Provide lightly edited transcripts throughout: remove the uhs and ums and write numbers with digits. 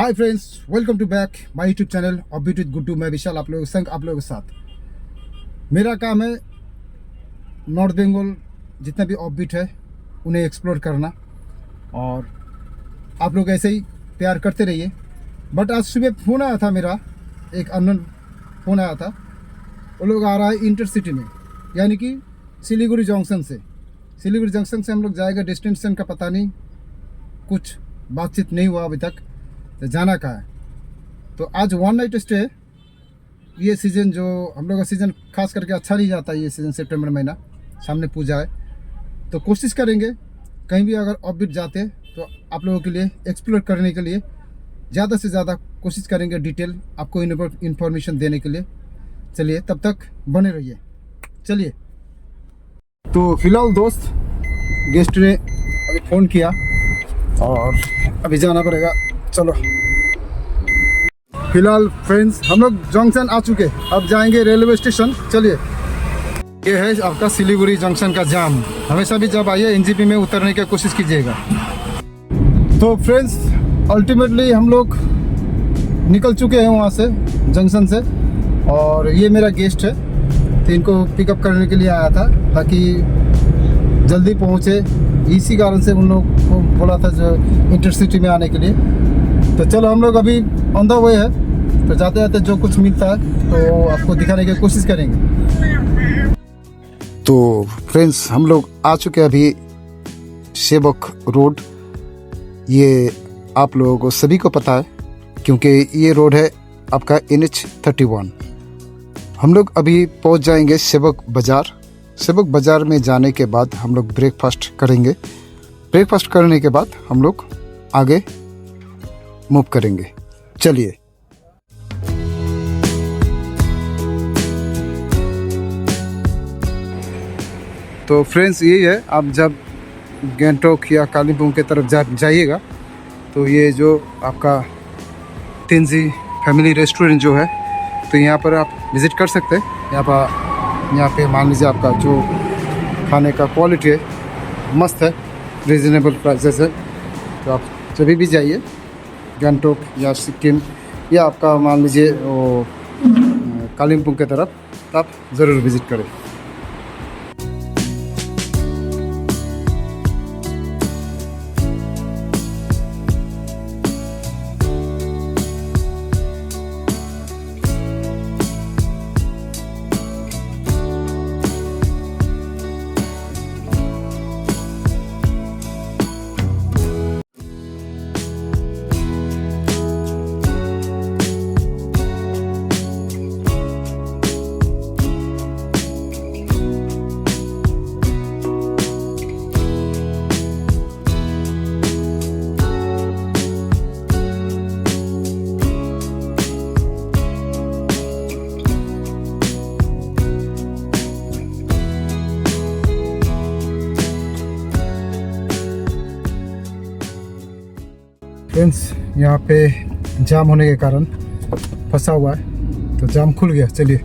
Hi friends, welcome to back my YouTube channel offbeat with Guddu. मैं विशाल आप लोगों के संग आप लोगों के साथ। मेरा काम है नॉर्थ बंगाल जितना भी ऑफबीट है उन्हें एक्सप्लोर करना, और आप लोग ऐसे ही प्यार करते रहिए। बट आज सुबह फ़ोन आया था मेरा, एक अननोन फ़ोन आया था। वो लोग आ रहा है इंटरसिटी में, यानी कि सिलीगुड़ी जंक्शन से। सिलीगुड़ी जंक्शन से हम लोग जाएगा, डेस्टिनेशन का पता नहीं, कुछ बातचीत नहीं हुआ अभी तक, तो जाना कहाँ है। तो आज वन नाइट स्टे। ये सीज़न जो हम लोग का सीज़न खास करके अच्छा नहीं जाता, ये सीज़न सितंबर महीना, सामने पूजा है। तो कोशिश करेंगे कहीं भी अगर ऑफबीट जाते हैं तो आप लोगों के लिए एक्सप्लोर करने के लिए ज़्यादा से ज़्यादा कोशिश करेंगे, डिटेल आपको इन्फॉर्मेशन देने के लिए। चलिए तब तक बने रहिए। चलिए, तो फिलहाल दोस्त गेस्ट ने अभी फ़ोन किया और अभी जाना पड़ेगा। चलो, फिलहाल फ्रेंड्स हम लोग जंक्शन आ चुके, अब जाएंगे रेलवे स्टेशन। चलिए, ये है आपका सिलीगुड़ी जंक्शन का जाम। हमेशा भी जब आइए एनजेपी में उतरने की कोशिश कीजिएगा। तो फ्रेंड्स अल्टीमेटली हम लोग निकल चुके हैं वहाँ से, जंक्शन से। और ये मेरा गेस्ट है, तो इनको पिकअप करने के लिए आया था ताकि जल्दी पहुँचे। इसी कारण से उन लोग को बोला था जो इंटरसिटी में आने के लिए। तो चलो, हम लोग अभी ऑन द वे है, तो जाते जाते जो कुछ मिलता है तो आपको दिखाने की कोशिश करेंगे। तो फ्रेंड्स हम लोग आ चुके हैं अभी सेवक रोड। ये आप लोगों को सभी को पता है क्योंकि ये रोड है आपका NH31। हम लोग अभी पहुंच जाएंगे सेवक बाज़ार। सेवक बाज़ार में जाने के बाद हम लोग ब्रेकफास्ट करेंगे। ब्रेकफास्ट करने के बाद हम लोग आगे मूव करेंगे। चलिए, तो फ्रेंड्स यही है, आप जब गैंगटॉक या कालिम्पोंग की तरफ जाइएगा तो ये जो आपका तेंजी फैमिली रेस्टोरेंट जो है, तो यहाँ पर आप विज़िट कर सकते हैं। यहाँ पे मान लीजिए आपका जो खाने का क्वालिटी है मस्त है, रीज़नेबल प्राइसेस है। तो आप जब भी जाइए गैंगटॉक या सिक्किम या आपका मान लीजिए वो कालिम्पोंग की तरफ, तो आप ज़रूर विज़िट करें। फ्रेंड्स यहाँ पे जाम होने के कारण फंसा हुआ है, तो जाम खुल गया। चलिए,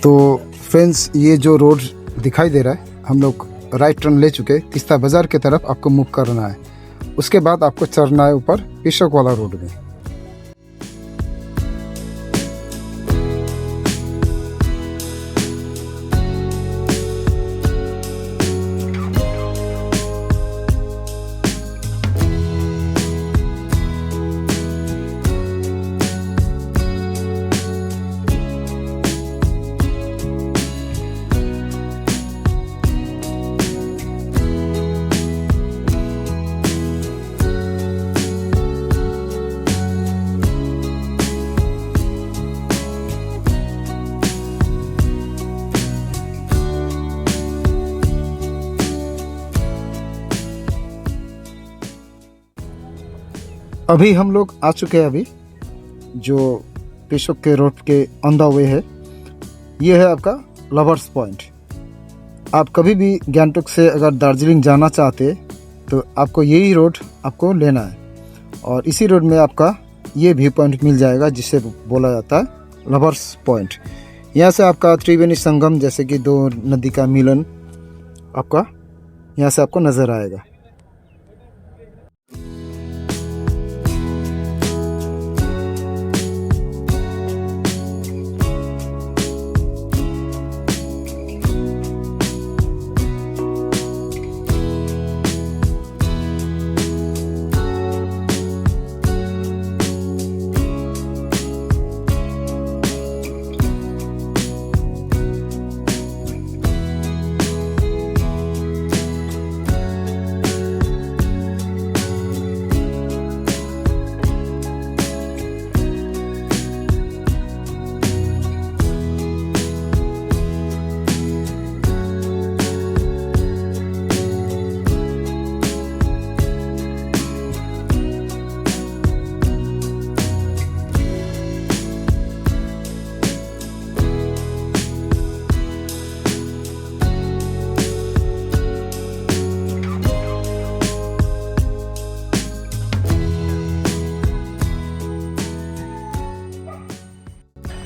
तो फ्रेंड्स ये जो रोड दिखाई दे रहा है, हम लोग राइट टर्न ले चुके। तीस्ता बाज़ार की तरफ आपको मूव करना है, उसके बाद आपको चढ़ना है ऊपर पिशक वाला रोड में। अभी हम लोग आ चुके हैं, अभी जो पिशक के रोड के ऑन द वे है। ये है आपका लवर्स पॉइंट। आप कभी भी गैंगटॉक से अगर दार्जिलिंग जाना चाहते तो आपको यही रोड आपको लेना है, और इसी रोड में आपका ये व्यू पॉइंट मिल जाएगा जिसे बोला जाता है लवर्स पॉइंट। यहाँ से आपका त्रिवेणी संगम, जैसे कि दो नदी का मिलन, आपका यहाँ से आपको नज़र आएगा।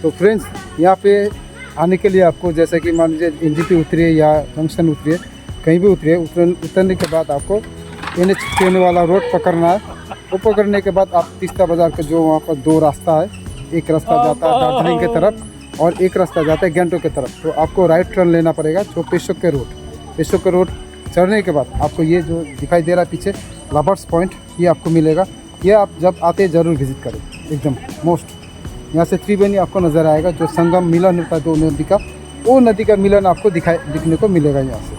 तो फ्रेंड्स यहाँ पे आने के लिए आपको जैसे कि मान लीजिए एनजेपी उतरिए या जंक्शन उतरिए, कहीं भी उतरिए, उतरने के बाद आपको NH होने वाला रोड पकड़ना है। वो पकड़ने के बाद आप तीस्ता बाज़ार का जो वहाँ पर 2 रास्ता है, एक रास्ता जाता है दार्जिलिंग की तरफ और एक रास्ता जाता है गैंगटॉक की तरफ। तो आपको राइट टर्न लेना पड़ेगा जो पेशोक के रोड चढ़ने के बाद आपको ये जो दिखाई दे रहा है पीछे लवर्स पॉइंट, ये आपको मिलेगा। ये आप जब आते ज़रूर विज़िट करें, एकदम मोस्ट। यहाँ से त्रिवेणी आपको नज़र आएगा, जो संगम मिलन होता है 2 नदी का, वो नदी का मिलन आपको दिखने को मिलेगा यहाँ से।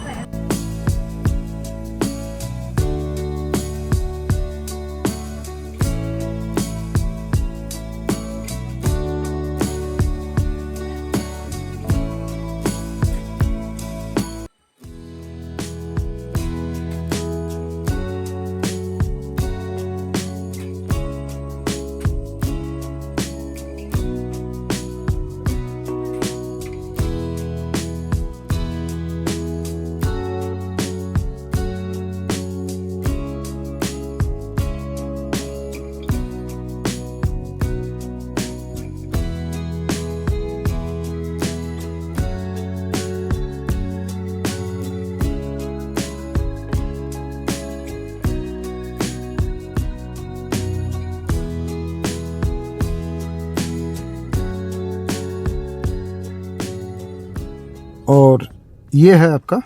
और ये है आपका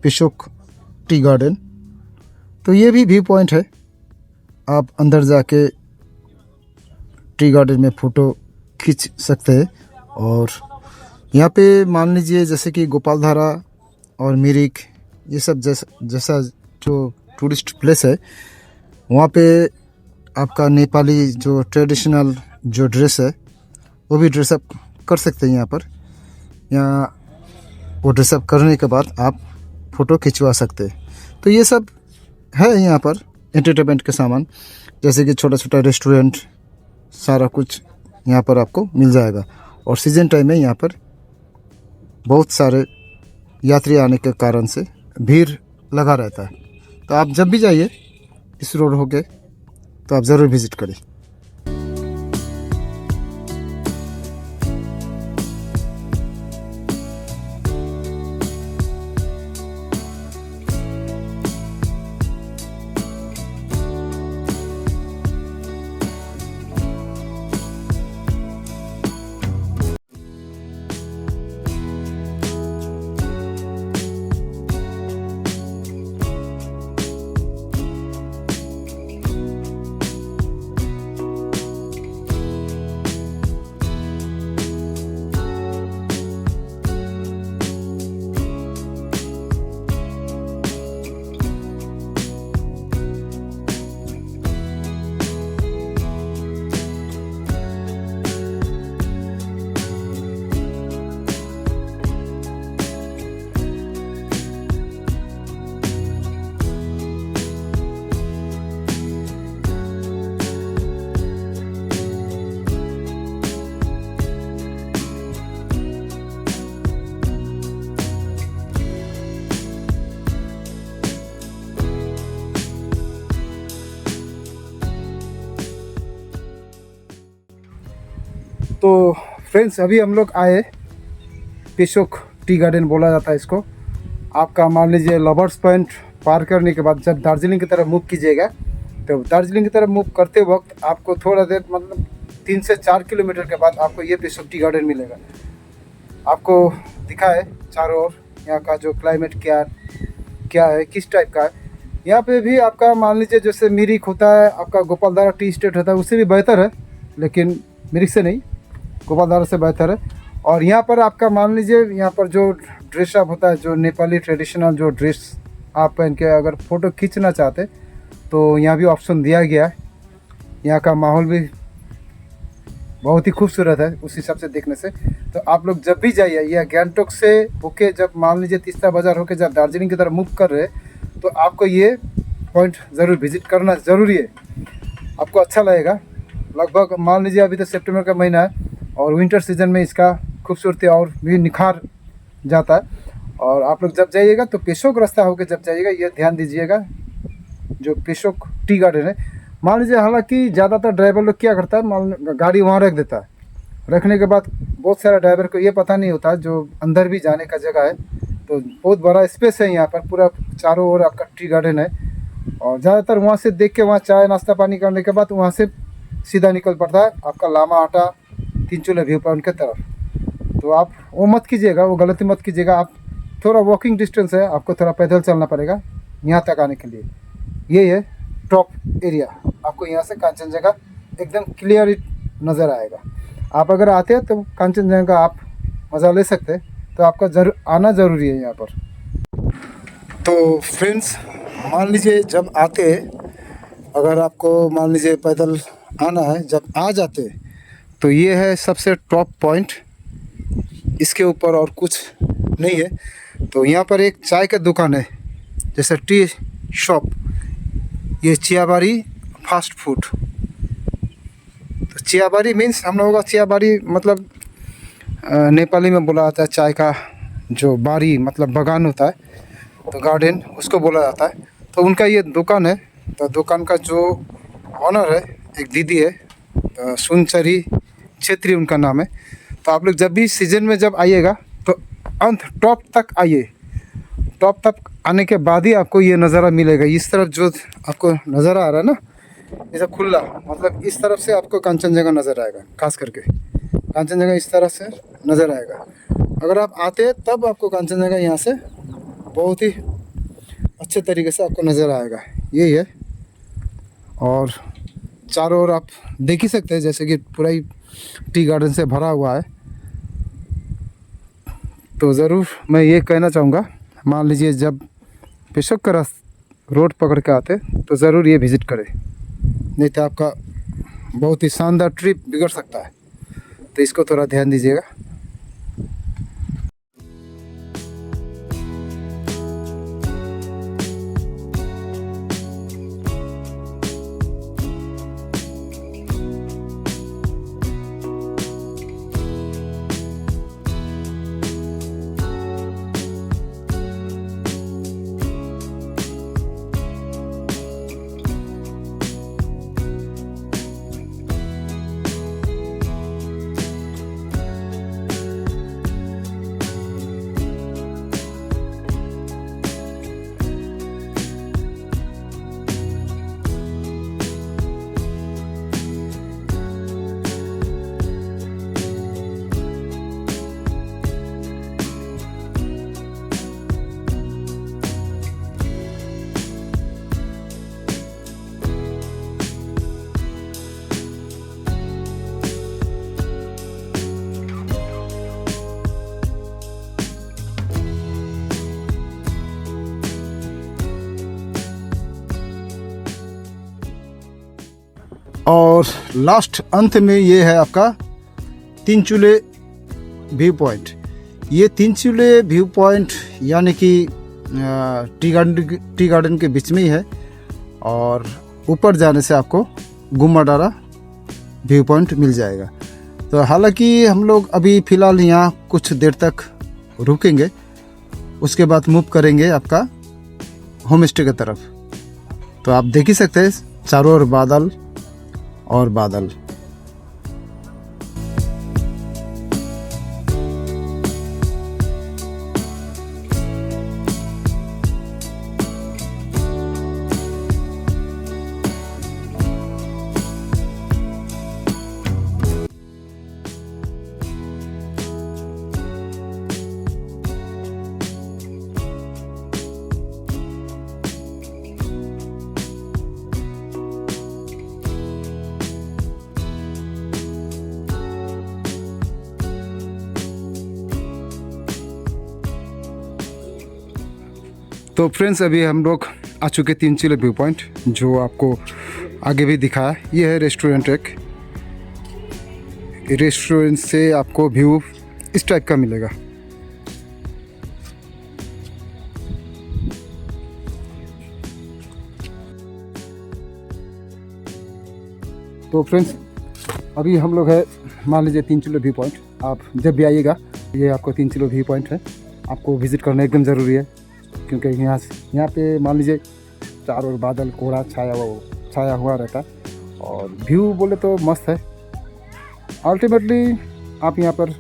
पेशोक टी गार्डन। तो ये भी व्यू पॉइंट है, आप अंदर जाके टी गार्डन में फ़ोटो खींच सकते हैं। और यहाँ पे मान लीजिए जैसे कि गोपालधारा और मिरिक, ये सब जैसा जो टूरिस्ट प्लेस है, वहाँ पे आपका नेपाली जो ट्रेडिशनल जो ड्रेस है वो भी ड्रेसअप कर सकते हैं यहाँ पर। यहाँ वो ड्रेसअप करने के बाद आप फ़ोटो खिंचवा सकते हैं। तो ये सब है यहाँ पर एंटरटेनमेंट के सामान, जैसे कि छोटा छोटा रेस्टोरेंट, सारा कुछ यहाँ पर आपको मिल जाएगा। और सीज़न टाइम में यहाँ पर बहुत सारे यात्री आने के कारण से भीड़ लगा रहता है। तो आप जब भी जाइए इस रोड होके तो आप ज़रूर विज़िट करें। तो फ्रेंड्स अभी हम लोग आए पेशोक टी गार्डन बोला जाता है इसको। आपका मान लीजिए लवर्स पॉइंट पार करने के बाद जब दार्जिलिंग की तरफ मूव कीजिएगा, तो दार्जिलिंग की तरफ मूव करते वक्त आपको थोड़ा देर मतलब 3 से 4 किलोमीटर के बाद आपको ये पेशोक टी गार्डन मिलेगा। आपको दिखा है चारों ओर यहाँ का जो क्लाइमेट क्या है, किस टाइप का है। यहाँ पे भी आपका मान लीजिए जैसे मिरिक होता है, आपका गोपालधारा टी स्टेट होता है, उससे भी बेहतर है, लेकिन मिरिक से नहीं, गोपालधारा से बेहतर है। और यहाँ पर आपका मान लीजिए यहाँ पर जो ड्रेसअप होता है, जो नेपाली ट्रेडिशनल जो ड्रेस आप पहन के अगर फ़ोटो खींचना चाहते तो यहाँ भी ऑप्शन दिया गया है। यहाँ का माहौल भी बहुत ही खूबसूरत है उस हिसाब से देखने से। तो आप लोग जब भी जाइए, या गैंगटॉक से होके जब मान लीजिए तीस्ता बाज़ार होके जब दार्जिलिंग की तरफ मूव कर रहे तो आपको ये पॉइंट ज़रूर विज़िट करना ज़रूरी है, आपको अच्छा लगेगा। लगभग मान लीजिए अभी तो सितंबर का महीना है और विंटर सीजन में इसका खूबसूरती और भी निखार जाता है। और आप लोग जब जाइएगा तो पेशोक रास्ता होकर जब जाइएगा, ये ध्यान दीजिएगा जो पेशोक टी गार्डन है। मान लीजिए हालांकि ज़्यादातर ड्राइवर लोग क्या करता है, मान गाड़ी वहाँ रख देता है रखने के बाद बहुत सारा ड्राइवर को ये पता नहीं होता जो अंदर भी जाने का जगह है। तो बहुत बड़ा स्पेस है यहाँ पर, पूरा चारों ओर आपका टी गार्डन है। और ज़्यादातर वहाँ से देख के वहाँ चाय नाश्ता पानी करने के बाद वहाँ से सीधा निकल पड़ता है आपका लामा आटा तीनचूले व्यू पॉइंट की तरफ। तो आप वो मत कीजिएगा, वो गलती मत कीजिएगा। आप थोड़ा वॉकिंग डिस्टेंस है, आपको थोड़ा पैदल चलना पड़ेगा यहाँ तक आने के लिए। ये है टॉप एरिया, आपको यहाँ से कांचनजंगा एकदम क्लियर नज़र आएगा। आप अगर आते हैं तो कांचनजंगा आप मज़ा ले सकते हैं, तो आपका आना ज़रूरी है यहाँ पर। तो फ्रेंड्स, मान लीजिए जब आते, अगर आपको मान लीजिए पैदल आना है, जब आ जाते तो ये है सबसे टॉप पॉइंट, इसके ऊपर और कुछ नहीं है। तो यहाँ पर एक चाय का दुकान है, जैसे टी शॉप, ये चियाबारी फास्ट फूड। तो चियाबारी मीन्स हम लोगों का चियाबारी मतलब नेपाली में बोला जाता है चाय का जो बारी मतलब बागान होता है, तो गार्डन उसको बोला जाता है। तो उनका ये दुकान है। तो दुकान का जो ऑनर है एक दीदी है, तो सुनचरी छेत्री उनका नाम है। तो आप लोग जब भी सीज़न में जब आइएगा तो अंत टॉप तक आइए। टॉप तक आने के बाद ही आपको ये नज़ारा मिलेगा। इस तरफ जो आपको नज़ारा आ रहा है ना, ये सब खुला, मतलब इस तरफ से आपको कांचनजंगा नज़र आएगा। खास करके कांचनजंगा इस तरह से नज़र आएगा। अगर आप आते हैं तब आपको कांचनजंगा यहाँ से बहुत ही अच्छे तरीके से आपको नज़र आएगा। यही है। और चारों ओर आप देख ही सकते हैं, जैसे कि पूरा ही टी गार्डन से भरा हुआ है। तो ज़रूर मैं ये कहना चाहूँगा, मान लीजिए जब पेशोक का रोड पकड़ के आते तो ज़रूर ये विज़िट करें, नहीं तो आपका बहुत ही शानदार ट्रिप बिगड़ सकता है। तो इसको थोड़ा ध्यान दीजिएगा। और लास्ट अंत में ये है आपका तीनचूले व्यू पॉइंट। ये तीनचूले व्यू पॉइंट यानी कि टी गार्डन के बीच में ही है। और ऊपर जाने से आपको गुम्माडारा व्यू पॉइंट मिल जाएगा। तो हालांकि हम लोग अभी फ़िलहाल यहाँ कुछ देर तक रुकेंगे, उसके बाद मूव करेंगे आपका होम स्टे की तरफ। तो आप देख ही सकते हैं चारों ओर बादल और बादल। तो फ्रेंड्स, अभी हम लोग आ चुके तीनचूले व्यू पॉइंट, जो आपको आगे भी दिखाया। ये है रेस्टोरेंट। एक रेस्टोरेंट से आपको व्यू इस टाइप का मिलेगा। तो फ्रेंड्स, अभी हम लोग है मान लीजिए तीनचूले व्यू पॉइंट। आप जब भी आइएगा, ये आपको तीनचूले व्यू पॉइंट है, आपको विज़िट करना एकदम ज़रूरी है। क्योंकि यहाँ पे मान लीजिए चारों ओर बादल कोहरा छाया हुआ रहता है। और व्यू बोले तो मस्त है। अल्टीमेटली आप यहाँ पर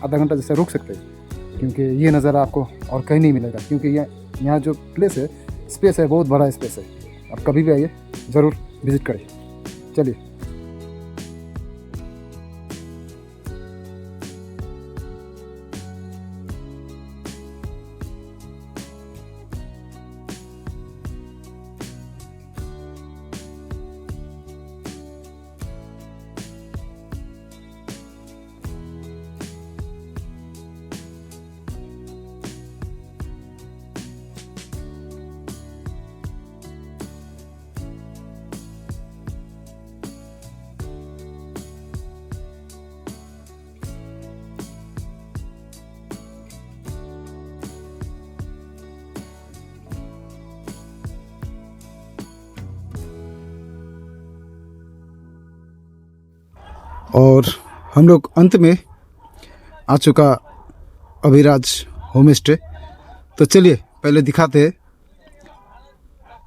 आधा घंटा जैसे रुक सकते हैं, क्योंकि ये नज़ारा आपको और कहीं नहीं मिलेगा। क्योंकि यहाँ जो प्लेस है, स्पेस है, बहुत बड़ा स्पेस है। आप कभी भी आइए, ज़रूर विज़िट करें। चलिए। और हम लोग अंत में आ चुका अभिराज होम स्टे। तो चलिए पहले दिखाते हैं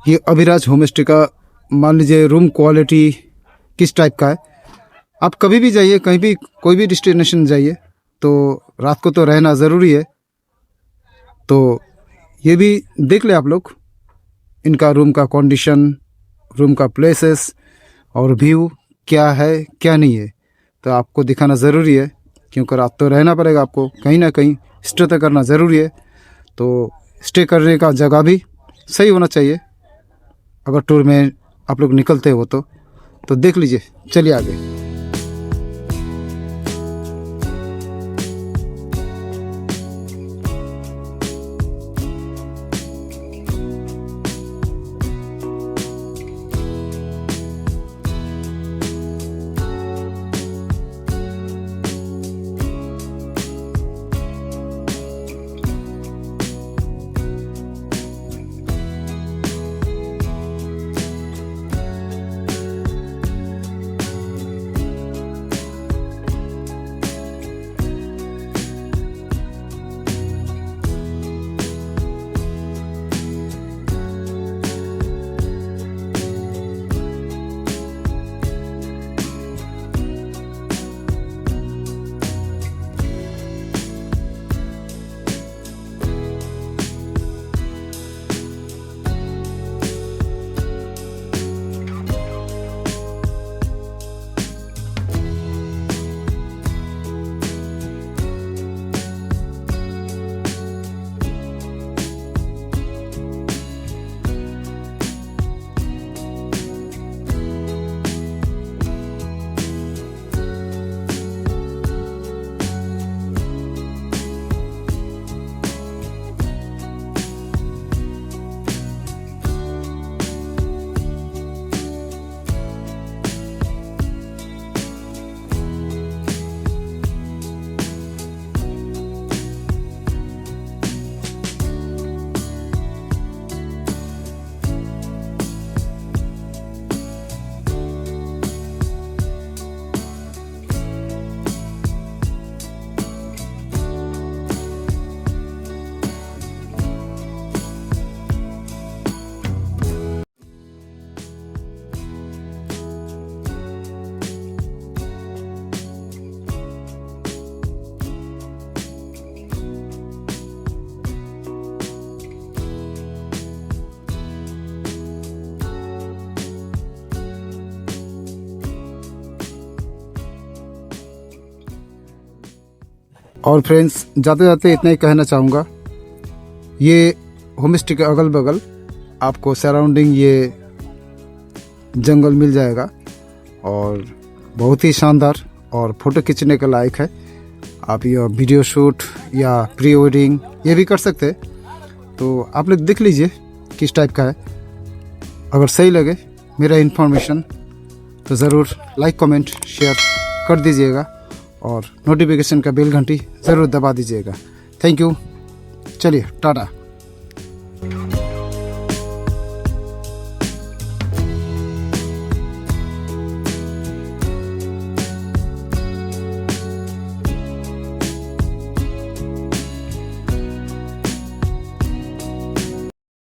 ये अभिराज होम स्टे का, मान लीजिए रूम क्वालिटी किस टाइप का है। आप कभी भी जाइए, कहीं भी कोई भी डेस्टिनेशन जाइए, तो रात को तो रहना ज़रूरी है। तो ये भी देख ले आप लोग, इनका रूम का कंडीशन, रूम का प्लेसेस और व्यू क्या है क्या नहीं है, तो आपको दिखाना ज़रूरी है। क्योंकि रात तो रहना पड़ेगा आपको, कहीं ना कहीं स्टे तो करना ज़रूरी है। तो स्टे करने का जगह भी सही होना चाहिए अगर टूर में आप लोग निकलते हो तो देख लीजिए। चलिए आगे। और फ्रेंड्स, जाते जाते इतना ही कहना चाहूँगा, ये होम स्टे के अगल बगल आपको सराउंडिंग ये जंगल मिल जाएगा और बहुत ही शानदार और फ़ोटो खींचने के लायक है। आप ये वीडियो शूट या प्री वेडिंग ये भी कर सकते हैं। तो आप लोग देख लीजिए किस टाइप का है। अगर सही लगे मेरा इन्फॉर्मेशन तो ज़रूर लाइक कमेंट शेयर कर दीजिएगा और नोटिफिकेशन का बेल घंटी ज़रूर दबा दीजिएगा। Thank you. चलिए टाटा।